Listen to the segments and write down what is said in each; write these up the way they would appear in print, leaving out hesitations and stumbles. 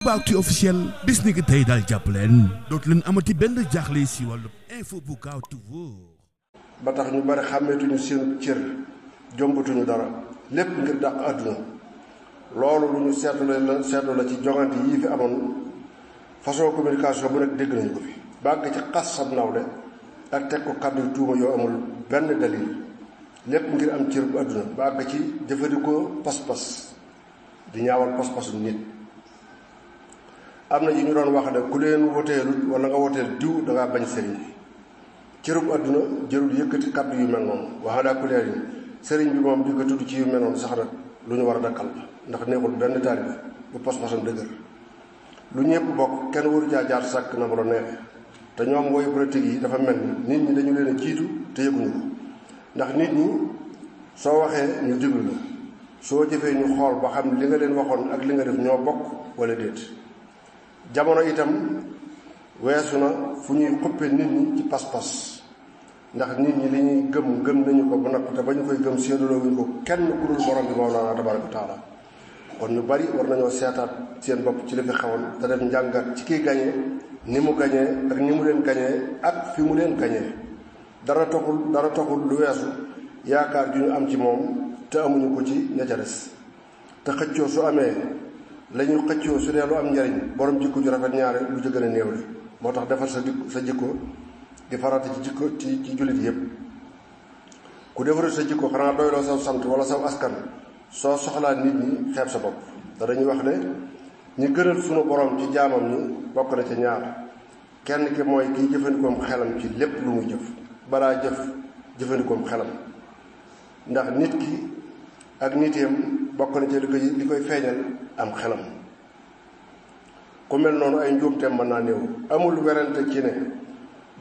Aboubacry officiel bis ni ki tey daal jàpp leen dootu leen amati benn jaaxle si wàllu info bu gaaw te wóor. ba tax ñu bari xàmmeetuñu seen cër jombatuñu dara lépp ngir dàq àdduna loolu lu ñu seetlu la ci jongante yii fi amoon façon communication bu nekk dégg nañu ko fi bàgg ci xas sab nawle ak teg ko kàddu yu tuuma yoo amul benn dalil lépp ngir am cër bu àdduna bàgg ci jëfandikoo pas-pas di ñaawal pas-pasu nit. am na yi ñu doon wax ne ku leen woteelut wala nga woteel diw dangaa bañ sëriñ bi cërub àdduna jërul yëkkati kàddu yu mel noonu waxadaa ku leen sëriñ bi moom di ko tudd ci yu mel noonu sax nag lu ñu war a dakkal la ndax neexul benn taalibe bu pas-pasam dëgër lu ñëpp bokk kenn waru caa jaar sàkk na mu la neexe te ñoom woy politique yi dafa mel ni nit ñi dañu leen a jiitu te yëguñu ko ndax nit ñi soo waxee ñu diglu la soo jëfee ñu xool ba xam li nga leen waxoon ak li nga def ñoo bokk wala déet. jamono itam weesu na fu ñuy xuppe nit ñi ci pas-pas ndax nit ñi li ñuy gëm nañu ko ba noppi te ba ñu koy gëm séedaloo wuñu ko kenn ku dul borom bi Mawlaana tabaaraka wa taala kon ñu bari war nañoo seetaat seen bopp ci li fi xewoon te def njàngat ci kiy gañee ni mu gañee ak ni mu leen gañee ak fi mu leen gañee dara taxul lu weesu yaakaar ju ñu am ci moom te amuñu ko ci ña ca des te xëccoo su amee lañu xëccoo su dee lu am njariñ borom jikko ju rafet ñaare lu ci gën a néew li moo tax defar sa jikko di farata ci jikko ci jullit yépp ku defarul sa jikko xanaa doyloo saw sant wala saw askan soo soxlaa nit ñi xeeb sa bopp te dañuy wax ne ñi gënal sunu borom ci jaamam ñi bokk na ca ñaar kenn ki mooy kiy jëfandikoom xelam ci lépp lu muy jëf balaa jëfandikoom xelam ndax nit ki ak niteem bokk na ca li koy feeñal am xelam ku mel noonu ay njuumteem mën naa néew amul werante ci ne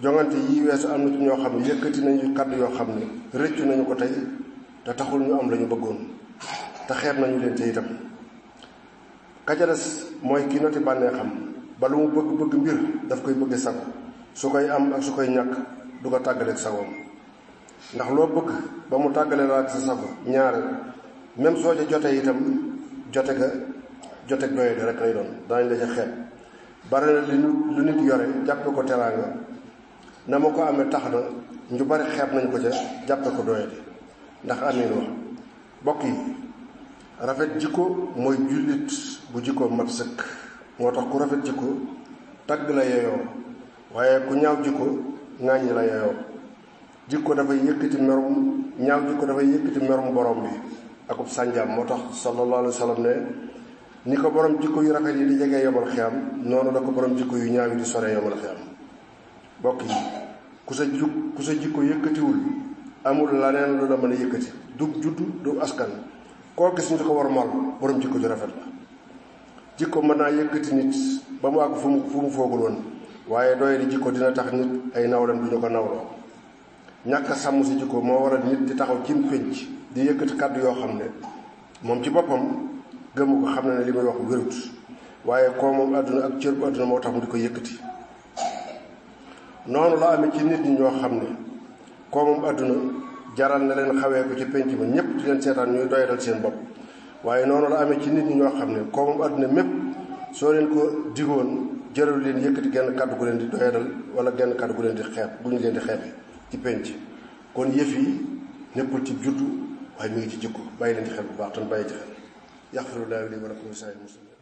jongante yi weesu am na ci ñoo xam ne yëkkati nañu kàddu yoo xam ne rëccu nañu ko tey te taxul ñu am la ñu bëggoon te xeeb nañu leen te itam ka ca des mooy kii noti bànnee xam ba lu mu bëgg mbir daf koy bëgge sago su koy am ak su koy ñàkk du ko tàggaleeg sagoom ndax loo bëgg ba mu tàggale la ak sa sago ñaare même soo ca jotee itam jote doye rek lay doon danañ la ca xeeb bari na lu nit yore jàppe ko teraanga na ma ko amee tax na ñu bari xeeb nañ ko ca jàppe ko doye di ndax amiin wax bokk yi rafet jikko mooy jullit bu jikko mat sëkk moo tax ku rafet jikko tagg la yeyoo waaye ku ñaaw jikko ŋàññi la yeyoo jikko dafay yëkkati merum ñaaw jikko dafay yëkkati merum borom bi akub sànjaam moo tax sallallahu alayhi wa sallam ne ni ko borom jikko yu rafet yi di jegee yomal xiyam noonu la ko borom jikko yu ñaaw yi di soree yomal xiyam bokk yi ku sa jikko yëkkatiwul amul laneen lu la mën a yëkkati du juddu du askan koo gis ñu di ko war mal borom jikko ju rafet la jikko mën naa yëkkati nit ba mu àgg fu mu foogul woon waaye doye di jikko dina tax nit ay nawlam du ñu ko nawloo ñàkk a sàmm si jikko moo waral nit di taxaw cim pénc di yëkkati kàddu yoo xam ne moom ci boppam gëmu ko xam ne li muy wax wérut waaye koo moom àdduna ak cër bu àdduna moo tax mu di ko yëkkati noonu la amee ci nit ñi ñoo xam ne koo moom àdduna jaral na leen xawee ko ci penc ma ñépp di leen seetaan ñuy doyadal seen bopp waaye noonu la amee ci nit ñi ñoo xam ne koo moom àdduna mépp soo leen ko digoon jëral leen yëkkati genn kàddu gu leen di doyadal wala genn kàddu gu leen di xeeb gu ñu leen di xeebe ci penc kon yëf yi nekkul ci juddu waaye mi ngi ci jikko bàyyi leen ci xel bu baax tan bàyyi ci xel yaxfirullahu li wa lakum wa saa'iril muslimin